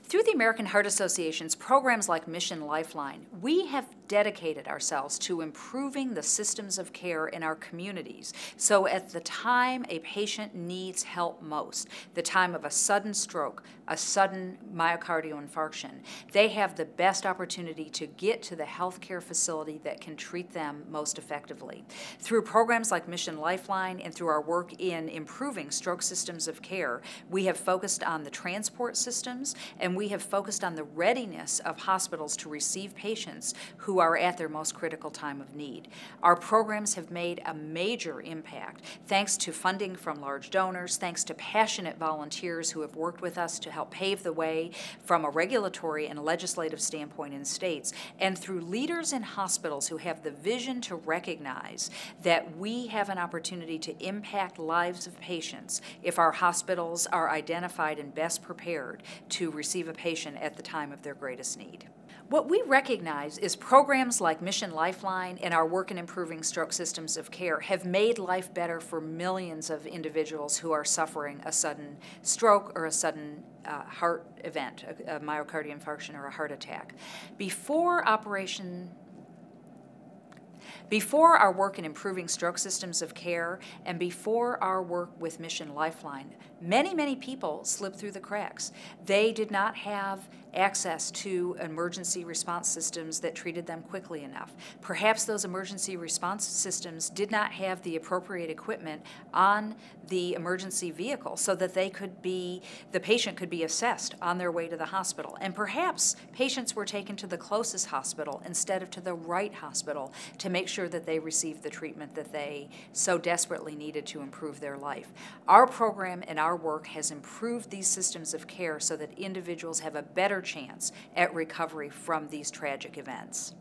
Through the American Heart Association's programs like Mission Lifeline, we have dedicated ourselves to improving the systems of care in our communities. So at the time a patient needs help most, the time of a sudden stroke, a sudden myocardial infarction, they have the best opportunity to get to the healthcare facility that can treat them most effectively. Through programs like Mission Lifeline and through our work in improving stroke systems of care, we have focused on the transport systems, and we have focused on the readiness of hospitals to receive patients who are at their most critical time of need. Our programs have made a major impact thanks to funding from large donors, thanks to passionate volunteers who have worked with us to help pave the way from a regulatory and legislative standpoint in states, and through leaders in hospitals who have the vision to recognize that we have an opportunity to impact lives of patients if our hospitals are identified and best prepared to receive a patient at the time of their greatest need. What we recognize is programs like Mission Lifeline and our work in improving stroke systems of care have made life better for millions of individuals who are suffering a sudden stroke or a sudden heart event, a myocardial infarction or a heart attack. Before our work in improving stroke systems of care and before our work with Mission Lifeline, many people slipped through the cracks. They did not have access to emergency response systems that treated them quickly enough. Perhaps those emergency response systems did not have the appropriate equipment on the emergency vehicle so that the patient could be assessed on their way to the hospital. And perhaps patients were taken to the closest hospital instead of to the right hospital to make sure that they received the treatment that they so desperately needed to improve their life. Our program and our work has improved these systems of care so that individuals have a better chance at recovery from these tragic events.